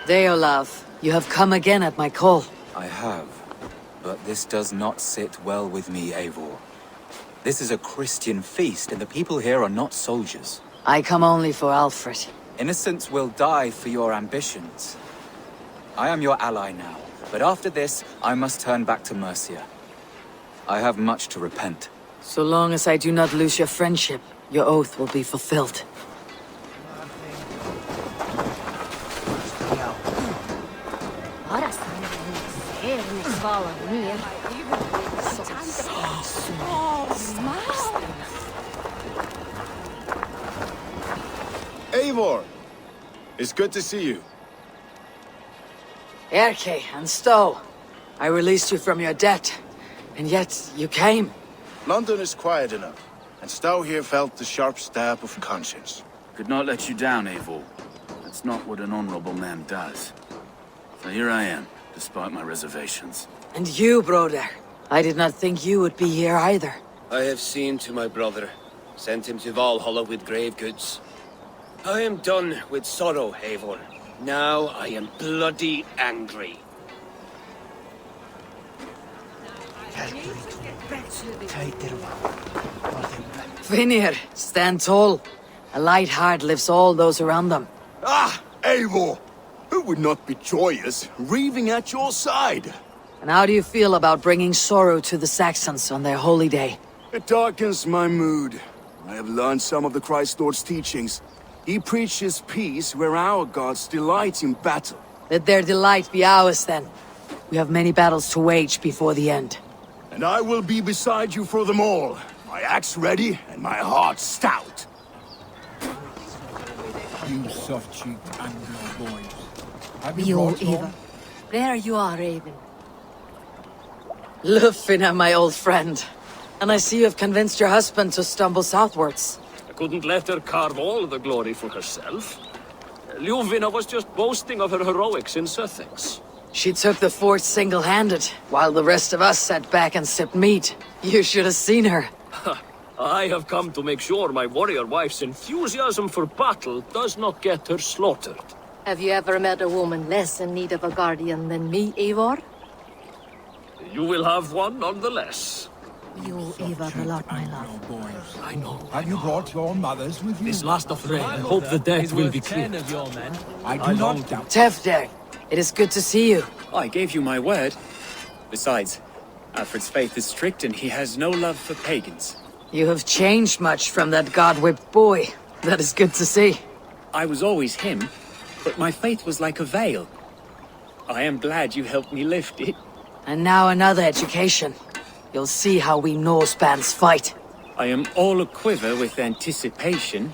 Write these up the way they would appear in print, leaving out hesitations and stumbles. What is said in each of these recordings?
Deolav, you have come again at my call. I have, but this does not sit well with me, Eivor. This is a Christian feast, and the people here are not soldiers. I come only for Alfred. Innocents will die for your ambitions. I am your ally now, but after this, I must turn back to Mercia. I have much to repent. So long as I do not lose your friendship, your oath will be fulfilled. Eivor! It's good to see you. Erke and Stowe, I released you from your debt, and yet you came. London is quiet enough, and Stowe here felt the sharp stab of conscience. Could not let you down, Eivor. That's not what an honorable man does. So here I am, despite my reservations. And you, brother. I did not think you would be here either. I have seen to my brother, sent him to Valhalla with grave goods. I am done with sorrow, Eivor. Now I am bloody angry. Vinir, stand tall. A light heart lifts all those around them. Ah, Eivor! Who would not be joyous, raving at your side? And how do you feel about bringing sorrow to the Saxons on their holy day? It darkens my mood. I have learned some of the Christ Lord's teachings. He preaches peace where our gods delight in battle. Let their delight be ours then. We have many battles to wage before the end. And I will be beside you for them all. My axe ready and my heart stout. You soft-cheeked Anglo boys. Have You brought Eva. home? There you are, Raven. Lufina, my old friend. And I see you have convinced your husband to stumble southwards. I couldn't let her carve all the glory for herself. Ljuvina was just boasting of her heroics in Sussex. She took the fort single-handed, while the rest of us sat back and sipped mead. You should have seen her. I have come to make sure my warrior wife's enthusiasm for battle does not get her slaughtered. Have you ever met a woman less in need of a guardian than me, Eivor? You will have one nonetheless. You Eivor a lot, my love. Anglo boys. I know. Have you brought your mothers with you? This last of rain. I hope the debt will be clear. I do not doubt. Tefder, it is good to see you. I gave you my word. Besides, Alfred's faith is strict and he has no love for pagans. You have changed much from that god-whipped boy. That is good to see. I was always him, but my faith was like a veil. I am glad you helped me lift it. And now another education. You'll see how we Norse bands fight. I am all aquiver with anticipation.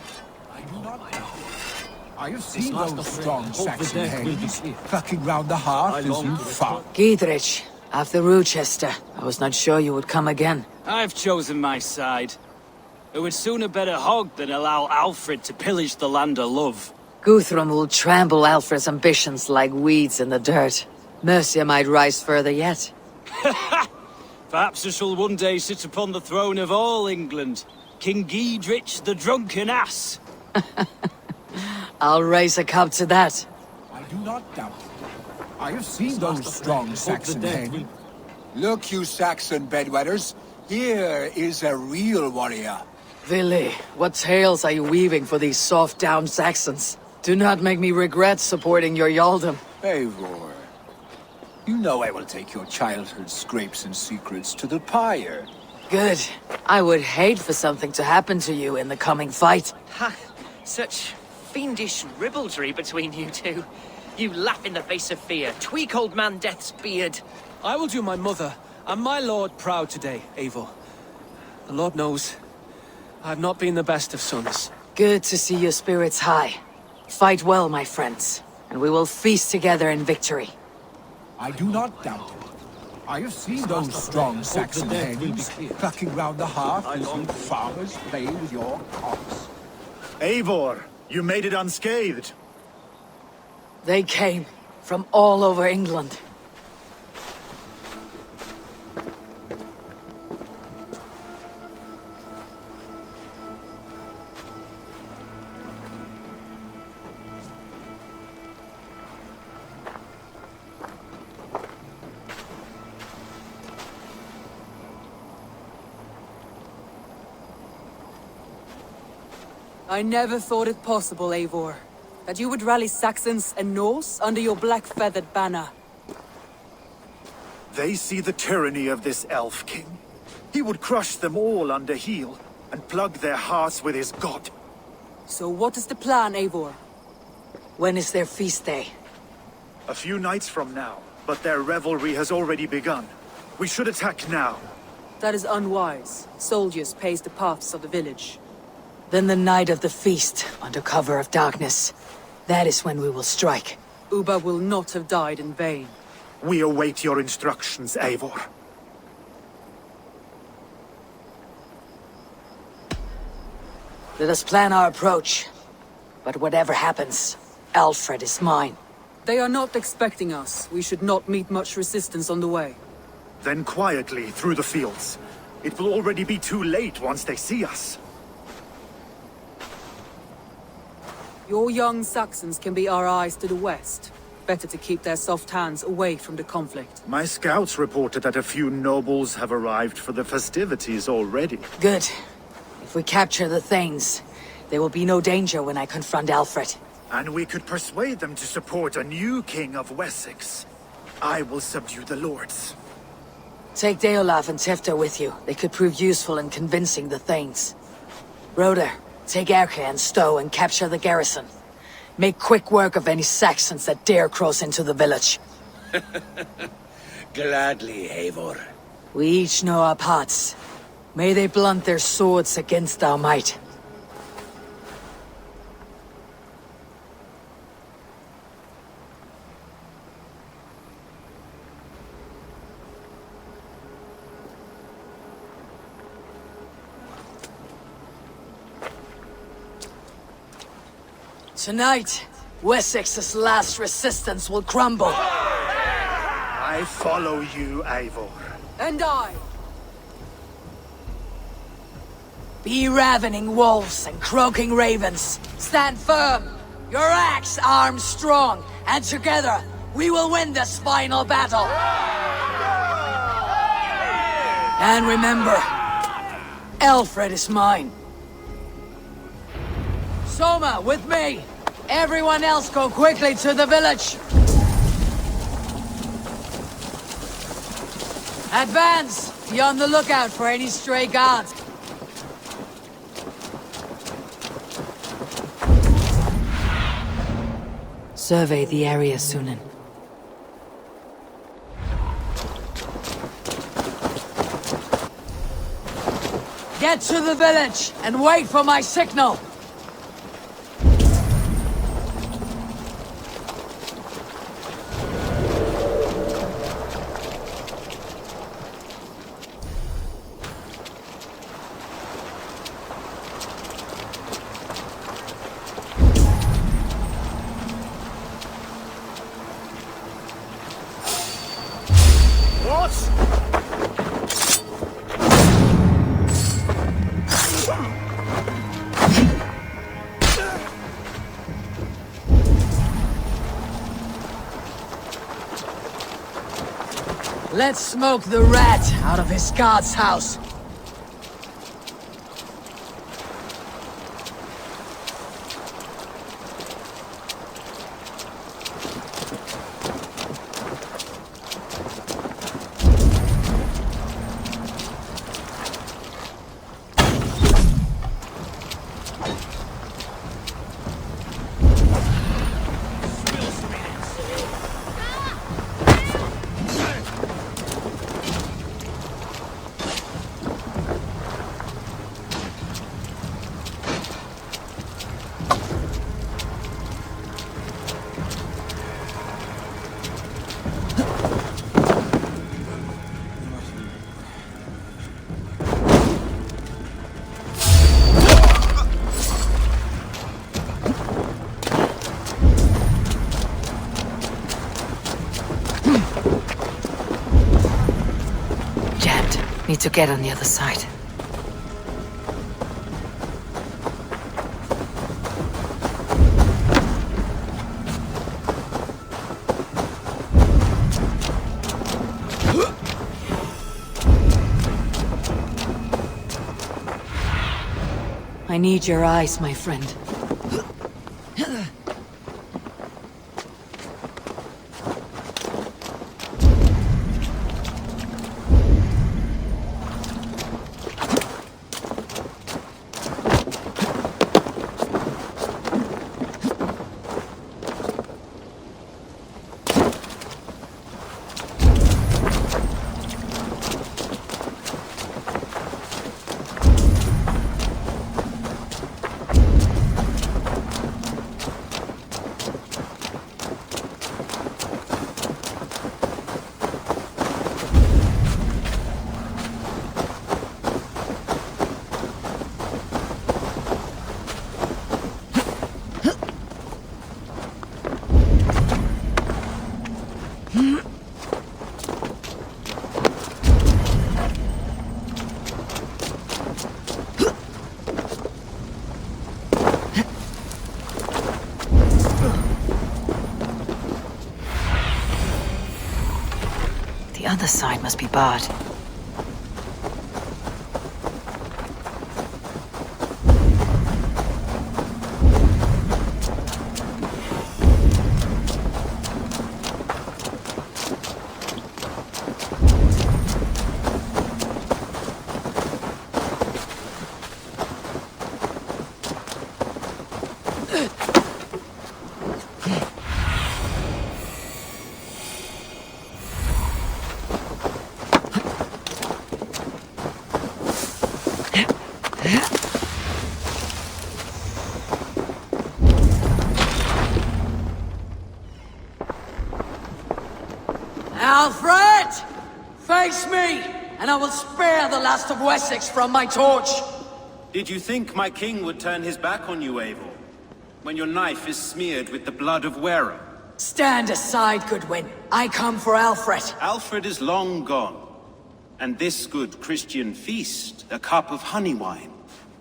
I do not doubt. I have seen those strong Saxon hands clucking round the hearth as you fought. Giedrich, after Rochester, I was not sure you would come again. I've chosen my side. It would sooner bet a hog than allow Alfred to pillage the land of love. Guthrum will trample Alfred's ambitions like weeds in the dirt. Mercia might rise further yet. Perhaps I shall one day sit upon the throne of all England. King Giedrich the drunken ass. I'll raise a cup to that. I do not doubt it. I have seen those strong Saxon hands. Look, you Saxon bedwetters. Here is a real warrior. Vili, what tales are you weaving for these soft-down Saxons? Do not make me regret supporting your Yaldom. Eivor, you know I will take your childhood scrapes and secrets to the pyre. Good. I would hate for something to happen to you in the coming fight. Ha! Such fiendish ribaldry between you two. You laugh in the face of fear, tweak old man Death's beard. I will do my mother and my lord proud today, Eivor. The Lord knows, I have not been the best of sons. Good to see your spirits high. Fight well, my friends, and we will feast together in victory. I do not doubt it. I have seen those strong Saxon hands clucking round the hearth as you farmers play with your cocks. Eivor, you made it unscathed. They came from all over England. I never thought it possible, Eivor, that you would rally Saxons and Norse under your black-feathered banner. They see the tyranny of this elf king. He would crush them all under heel and plug their hearts with his god. So what is the plan, Eivor? When is their feast day? A few nights from now, but their revelry has already begun. We should attack now. That is unwise. Soldiers pace the paths of the village. Then the night of the feast, under cover of darkness. That is when we will strike. Uba will not have died in vain. We await your instructions, Eivor. Let us plan our approach. But whatever happens, Alfred is mine. They are not expecting us. We should not meet much resistance on the way. Then quietly through the fields. It will already be too late once they see us. Your young Saxons can be our eyes to the west. Better to keep their soft hands away from the conflict. My scouts reported that a few nobles have arrived for the festivities already. Good. If we capture the Thanes, there will be no danger when I confront Alfred. And we could persuade them to support a new king of Wessex. I will subdue the lords. Take Deolaf and Tifta with you. They could prove useful in convincing the Thanes. Roder, take Erke and Stowe and capture the garrison. Make quick work of any Saxons that dare cross into the village. Gladly, Eivor. We each know our parts. May they blunt their swords against our might. Tonight, Wessex's last resistance will crumble. I follow you, Eivor. And I. Be ravening wolves and croaking ravens. Stand firm. Your axe arms strong. And together, we will win this final battle. And remember, Alfred is mine. Soma, with me! Everyone else go quickly to the village! Advance! Be on the lookout for any stray guards. Survey the area, Sunan. Get to the village and wait for my signal! Let's smoke the rat out of his god's house. Need to get on the other side. I need your eyes, my friend. The other side must be barred. Alfred! Face me, and I will spare the last of Wessex from my torch! Did you think my king would turn his back on you, Eivor? When your knife is smeared with the blood of Wera? Stand aside, Goodwin. I come for Alfred. Alfred is long gone. And this good Christian feast, a cup of honey wine,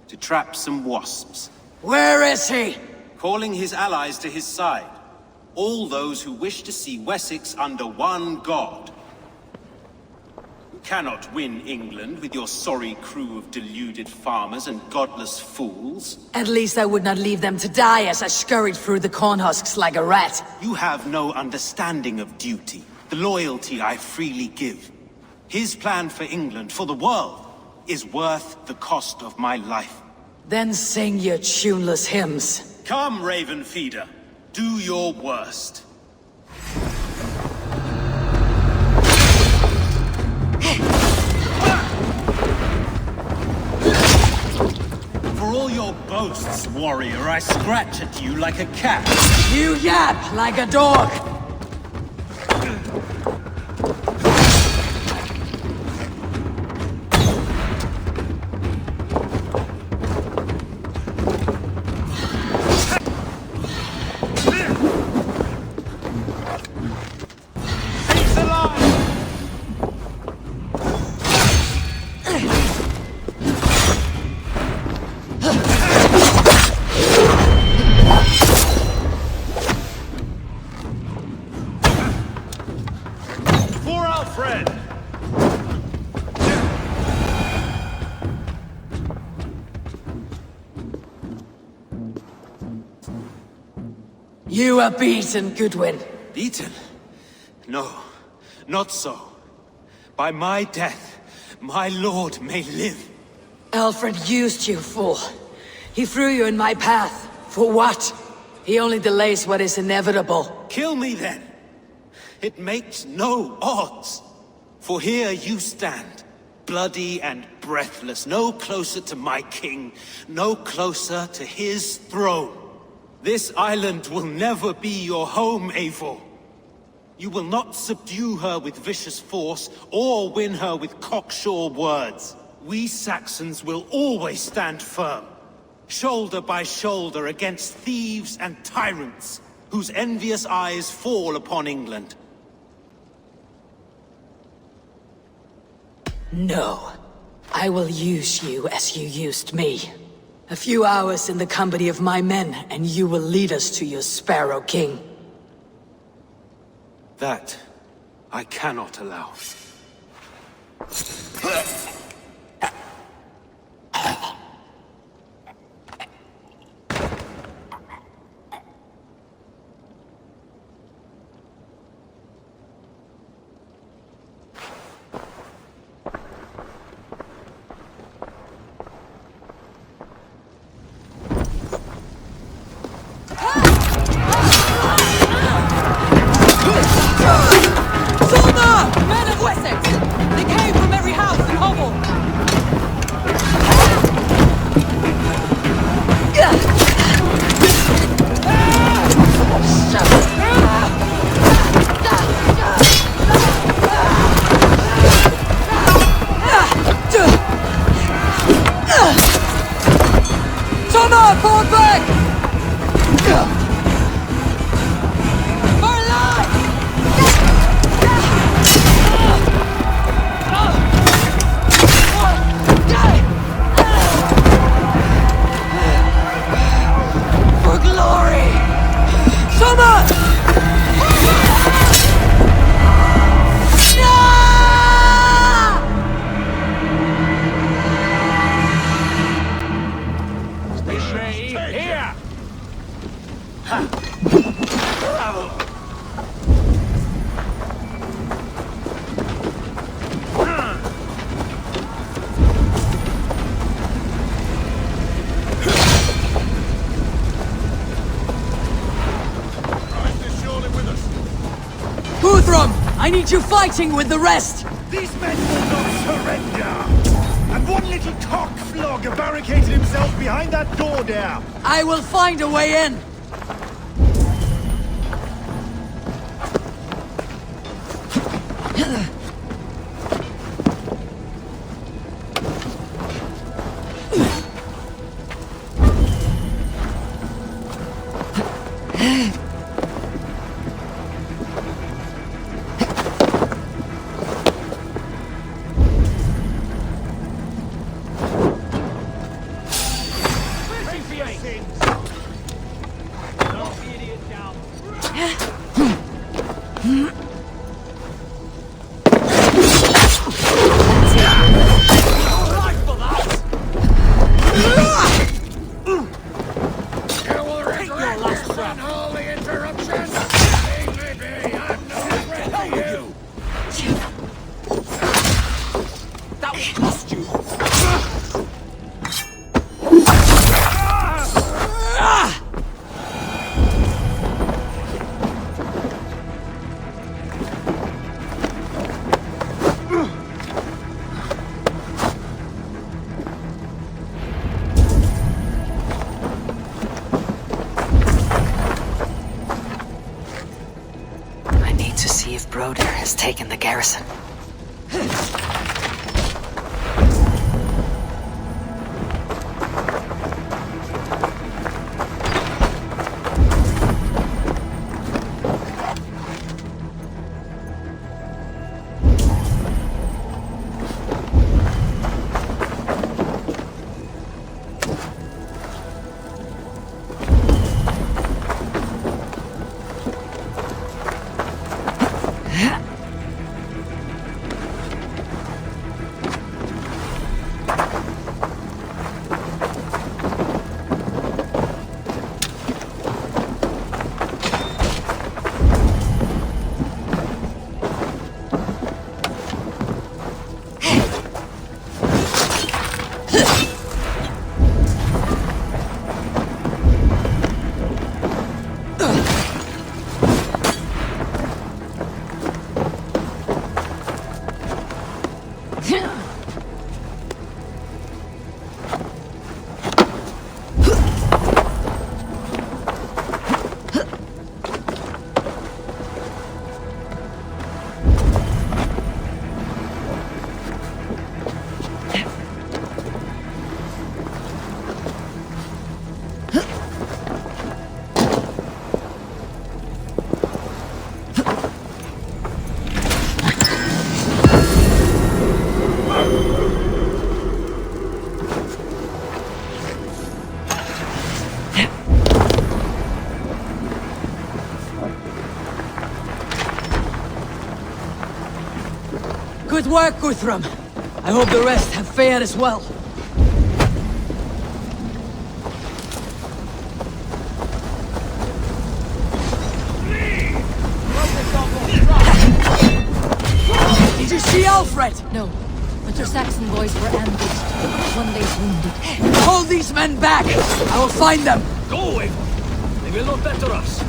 to trap some wasps. Where is he? Calling his allies to his side. All those who wish to see Wessex under one god. You cannot win England with your sorry crew of deluded farmers and godless fools. At least I would not leave them to die as I scurried through the corn husks like a rat. You have no understanding of duty, the loyalty I freely give. His plan for England, for the world, is worth the cost of my life. Then sing your tuneless hymns. Come, Raven Feeder. Do your worst. For all your boasts, warrior, I scratch at you like a cat. You yap like a dog. You are beaten, Goodwin. Beaten? No, not so. By my death, my lord may live. Alfred used you, fool. He threw you in my path. For what? He only delays what is inevitable. Kill me then. It makes no odds. For here you stand, bloody and breathless, no closer to my king, no closer to his throne. This island will never be your home, Eivor. You will not subdue her with vicious force, or win her with cocksure words. We Saxons will always stand firm, shoulder by shoulder against thieves and tyrants, whose envious eyes fall upon England. No. I will use you as you used me. A few hours in the company of my men, and you will lead us to your Sparrow King. That I cannot allow. Guthrum! I need you fighting with the rest! These men will not surrender! And one little cock flogger barricaded himself behind that door there! I will find a way in! Broder has taken the garrison. Good work, Guthrum. I hope the rest have fared as well. Did you see Alfred? No, but your Saxon boys were ambushed. One lays wounded. Hold these men back! I will find them! Go, Eivor! They will not better us.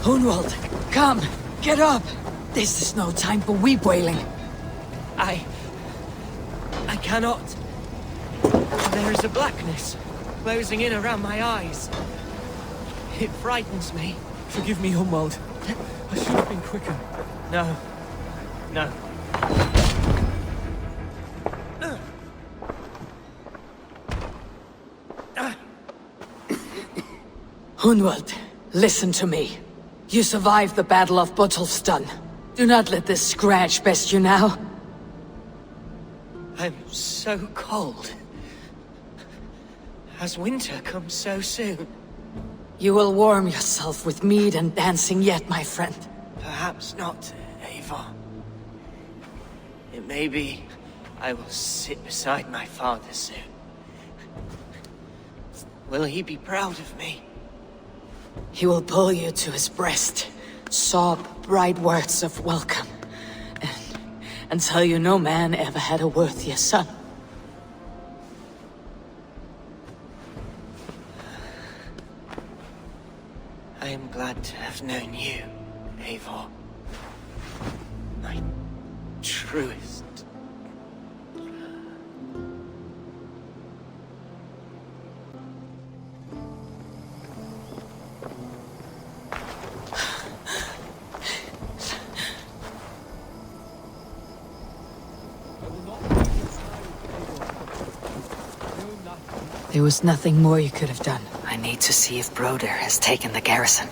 Hunwald, come! Get up! This is no time for weep wailing. I cannot. There is a blackness closing in around my eyes. It frightens me. Forgive me, Hunwald. I should have been quicker. No. No. Hunwald, listen to me. You survived the Battle of Botolfston. Do not let this scratch best you now. I'm so cold. Has winter come so soon? You will warm yourself with mead and dancing yet, my friend. Perhaps not, Eivor. It may be I will sit beside my father soon. Will he be proud of me? He will pull you to his breast, sob bright words of welcome, and tell you no man ever had a worthier son. I am glad to have known you, Eivor. My truest. There was nothing more you could have done. I need to see if Broder has taken the garrison.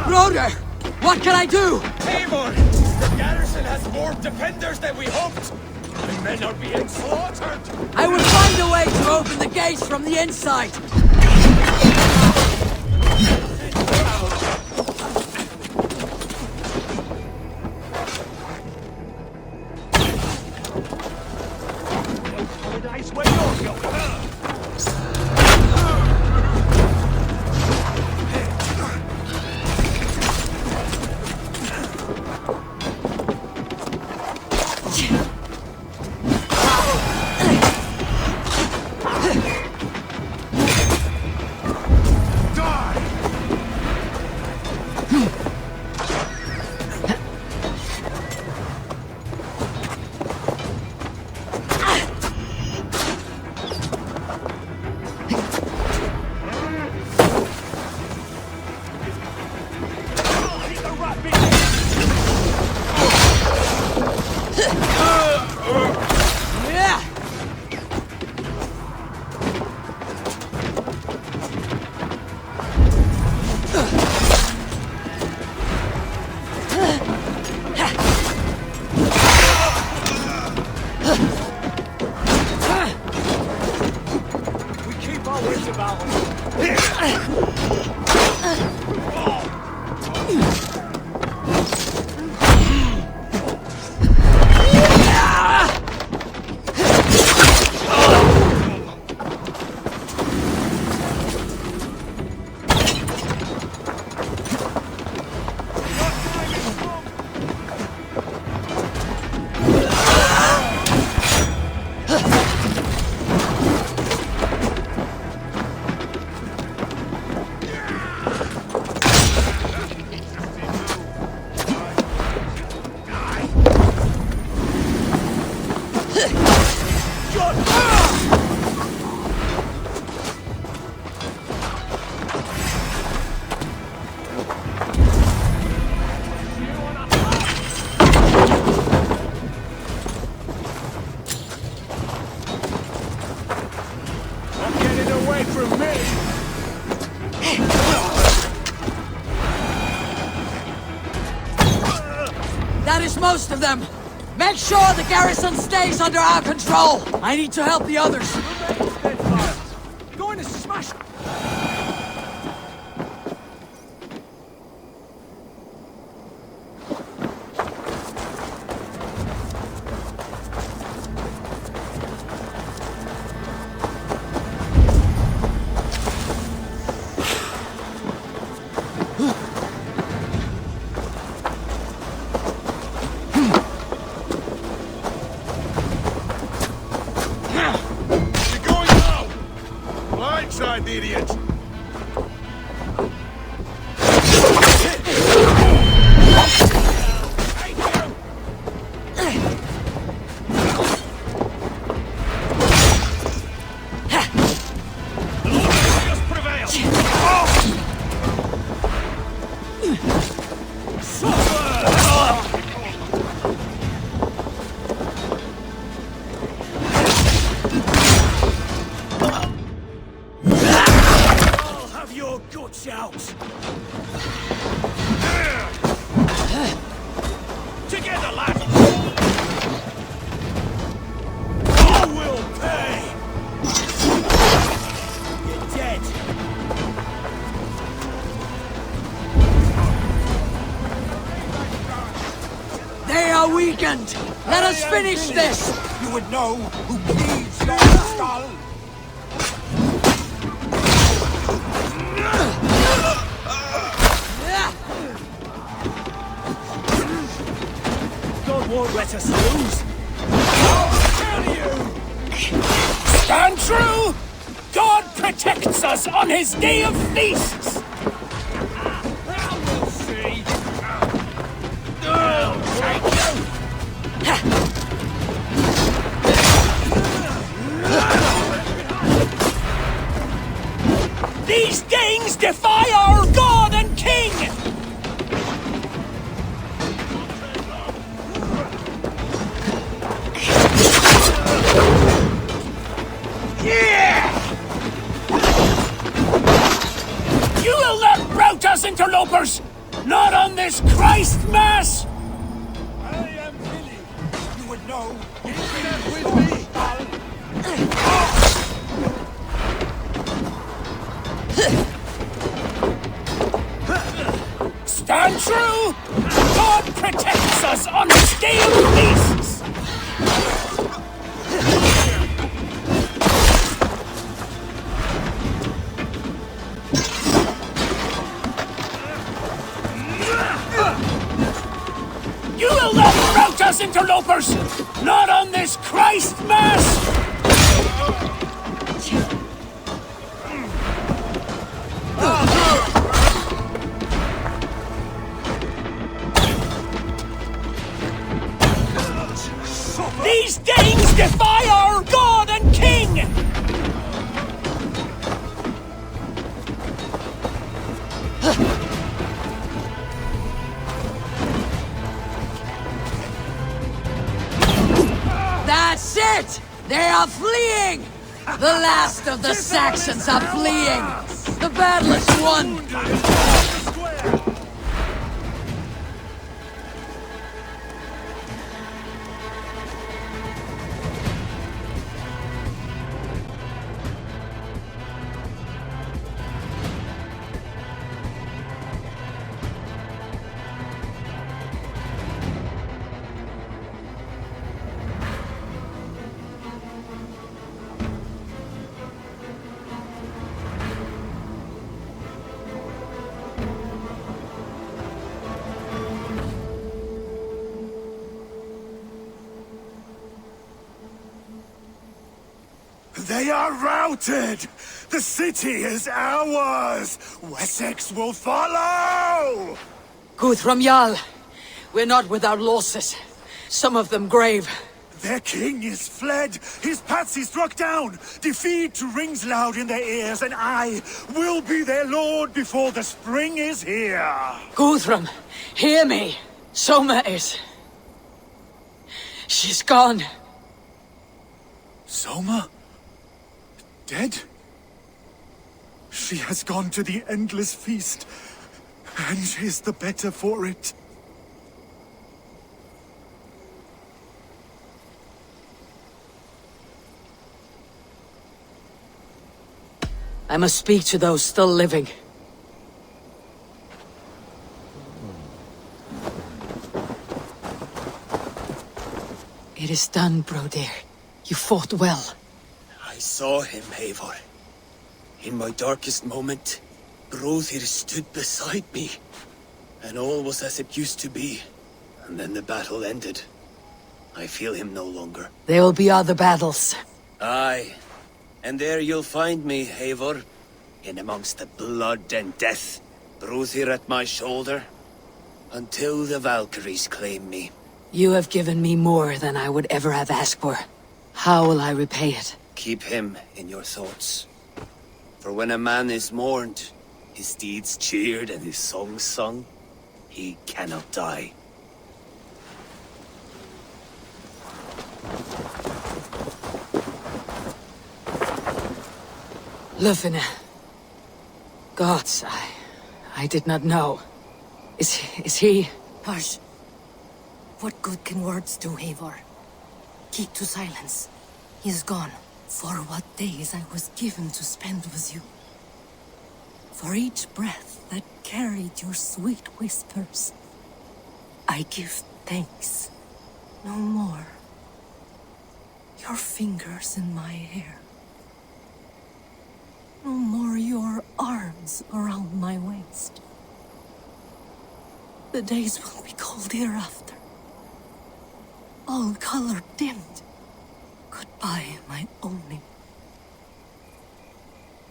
Broder! What can I do? Eivor! The garrison has more defenders than we hoped! My men are being slaughtered! I will find a way to open the gates from the inside! That is most of them! Make sure the garrison stays under our control! I need to help the others! Going to smash... Blindside the idiot! Have your guts out! Together, lad! You will pay! You're dead! They are weakened! Let us finish this! You would know who bleeds your skull. God won't let us lose! I'll kill you! Stand true! God protects us on his day of feasts! We'll see! I'll take you! These Danes defy our God and King! You will not rout us, interlopers! Not on this Christ Mass! I am Billy. You would know. With me. Stand true! God protects us on his day of feasts! You will not rout us, interlopers! Not on this Christ Mass! These Danes defy our God and King! That's it! They are fleeing! The last of the Saxons are fleeing! The battle is won! They are routed! The city is ours! Wessex will follow! Guthrum Jarl, we're not without losses. Some of them grave. Their king is fled! His patsy struck down! Defeat rings loud in their ears, and I will be their lord before the spring is here! Guthrum, hear me! Soma is... she's gone. Soma? Dead? She has gone to the endless feast, and is the better for it. I must speak to those still living. It is done, Brodir. You fought well. I saw him, Eivor. In my darkest moment, Brodir stood beside me. And all was as it used to be. And then the battle ended. I feel him no longer. There will be other battles. Aye. And there you'll find me, Eivor. In amongst the blood and death. Brodir at my shoulder. Until the Valkyries claim me. You have given me more than I would ever have asked for. How will I repay it? Keep him in your thoughts. For when a man is mourned, his deeds cheered and his songs sung, he cannot die. Lufina. Gods, I did not know. Is he... Hush. What good can words do, Eivor? Keep to silence. He is gone. For what days I was given to spend with you. For each breath that carried your sweet whispers, I give thanks. No more. Your fingers in my hair. No more your arms around my waist. The days will be cold hereafter. All color dimmed. Goodbye, my only.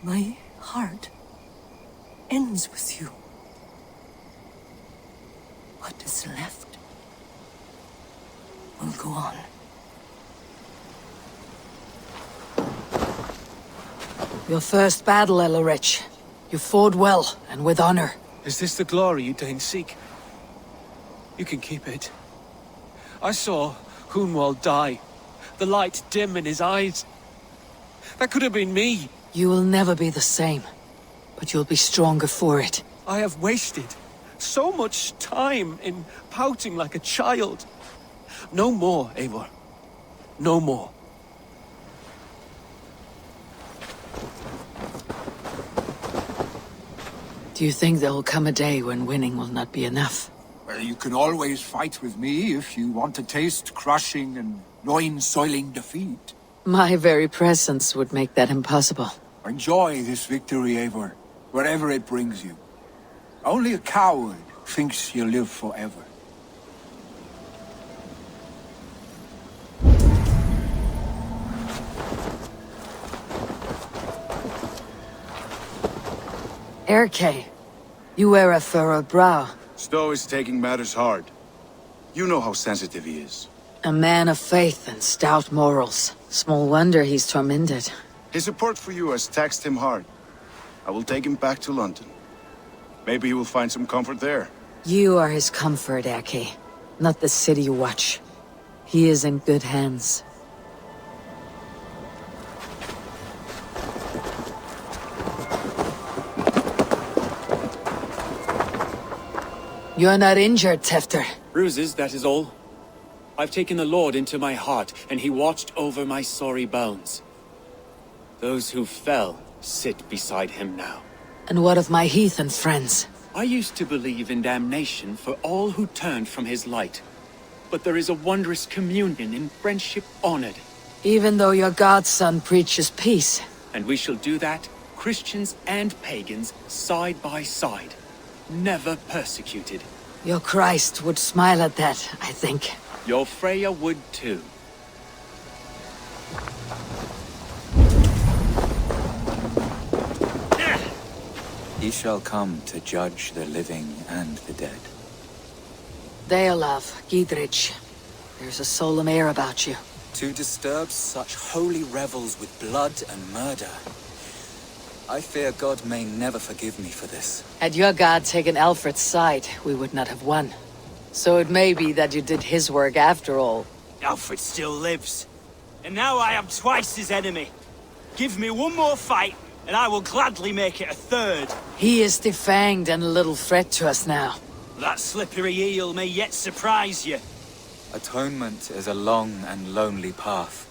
My heart ends with you. What is left will go on. Your first battle, Elorich. You fought well, and with honor. Is this the glory you deign seek? You can keep it. I saw Hunwald die. The light dim in his eyes. That could have been me. You will never be the same. But you'll be stronger for it. I have wasted so much time in pouting like a child. No more, Eivor. No more. Do you think there will come a day when winning will not be enough? Well, you can always fight with me if you want to taste crushing and loin-soiling defeat. My very presence would make that impossible. Enjoy this victory, Eivor, wherever it brings you. Only a coward thinks you'll live forever. Erke, you wear a furrowed brow. Stowe is taking matters hard. You know how sensitive he is. A man of faith and stout morals. Small wonder he's tormented. His support for you has taxed him hard. I will take him back to London. Maybe he will find some comfort there. You are his comfort, Erke. Not the city you watch. He is in good hands. You're not injured, Tefter. Bruises, that is all. I've taken the Lord into my heart, and he watched over my sorry bones. Those who fell sit beside him now. And what of my heathen friends? I used to believe in damnation for all who turned from his light. But there is a wondrous communion in friendship honored. Even though your godson preaches peace. And we shall do that, Christians and pagans, side by side. Never persecuted. Your Christ would smile at that, I think. Your Freya would too. He shall come to judge the living and the dead. Deolav, Gidrich, there's a solemn air about you. To disturb such holy revels with blood and murder. I fear God may never forgive me for this. Had your god taken Alfred's side, we would not have won. So it may be that you did his work after all. Alfred still lives. And now I am twice his enemy. Give me one more fight, and I will gladly make it a third. He is defanged and a little threat to us now. That slippery eel may yet surprise you. Atonement is a long and lonely path.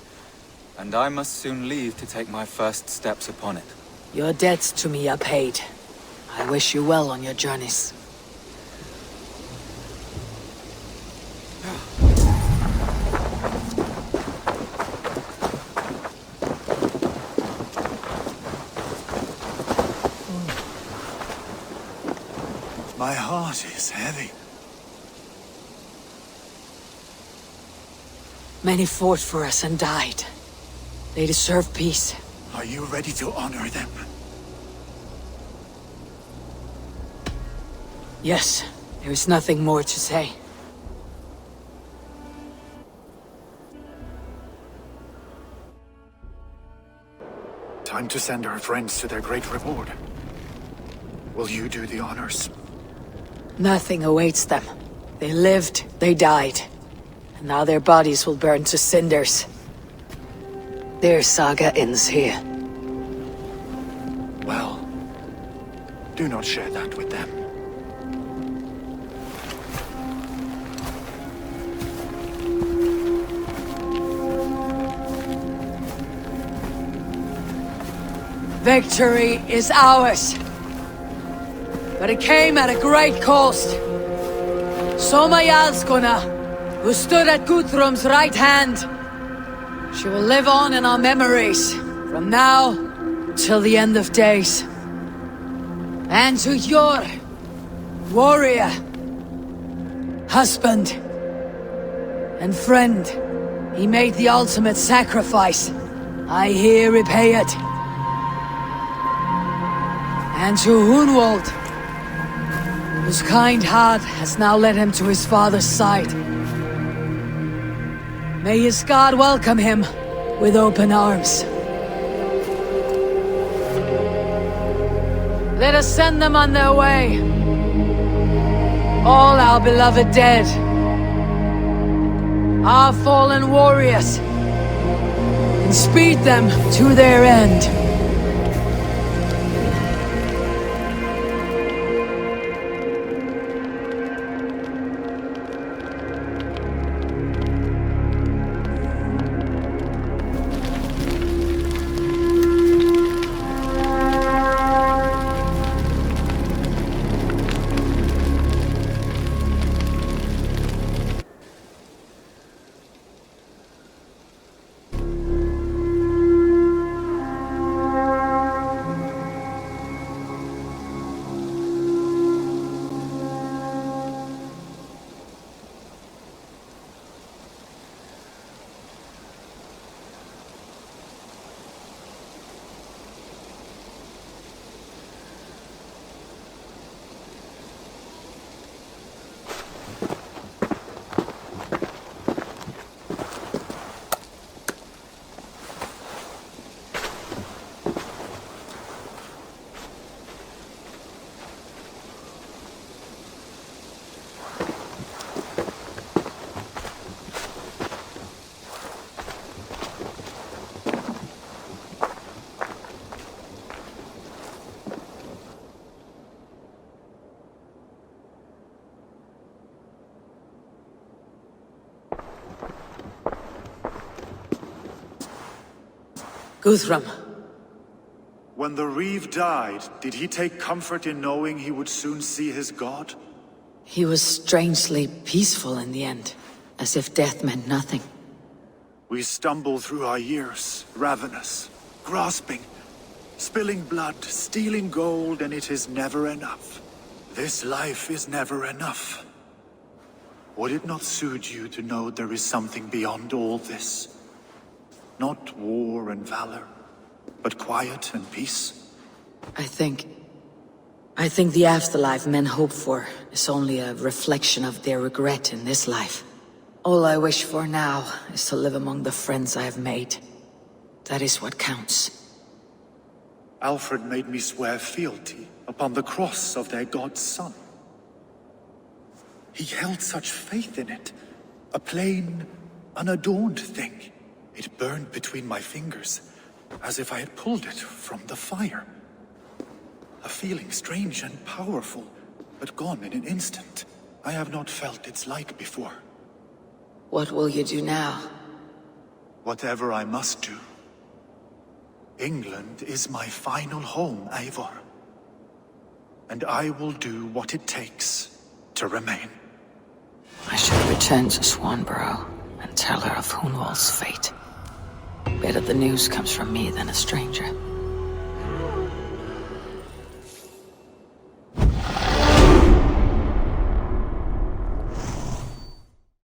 And I must soon leave to take my first steps upon it. Your debts to me are paid. I wish you well on your journeys. My heart is heavy. Many fought for us and died. They deserve peace. Are you ready to honor them? Yes, there is nothing more to say. Time to send our friends to their great reward. Will you do the honors? Nothing awaits them. They lived, they died. And now their bodies will burn to cinders. Their saga ends here. Well, Do not share that with them. Victory is ours. But it came at a great cost. Soma Jarlskona, who stood at Guthrum's right hand, she will live on in our memories, from now till the end of days. And to your warrior, husband, and friend, he made the ultimate sacrifice. I here repay it. And to Hunwald, whose kind heart has now led him to his father's side. May his God welcome him with open arms. Let us send them on their way. All our beloved dead. Our fallen warriors. And speed them to their end. Guthrum. When the Reeve died, did he take comfort in knowing he would soon see his god? He was strangely peaceful in the end, as if death meant nothing. We stumble through our years, ravenous, grasping, spilling blood, stealing gold, and it is never enough. This life is never enough. Would it not suit you to know there is something beyond all this? Not war and valor, but quiet and peace? I think the afterlife men hope for is only a reflection of their regret in this life. All I wish for now is to live among the friends I have made. That is what counts. Alfred made me swear fealty upon the cross of their god's son. He held such faith in it, a plain, unadorned thing. It burned between my fingers, as if I had pulled it from the fire. A feeling strange and powerful, but gone in an instant. I have not felt its like before. What will you do now? Whatever I must do. England is my final home, Eivor. And I will do what it takes to remain. I should return to Swanborough and tell her of Hunwald's fate. Better the news comes from me than a stranger.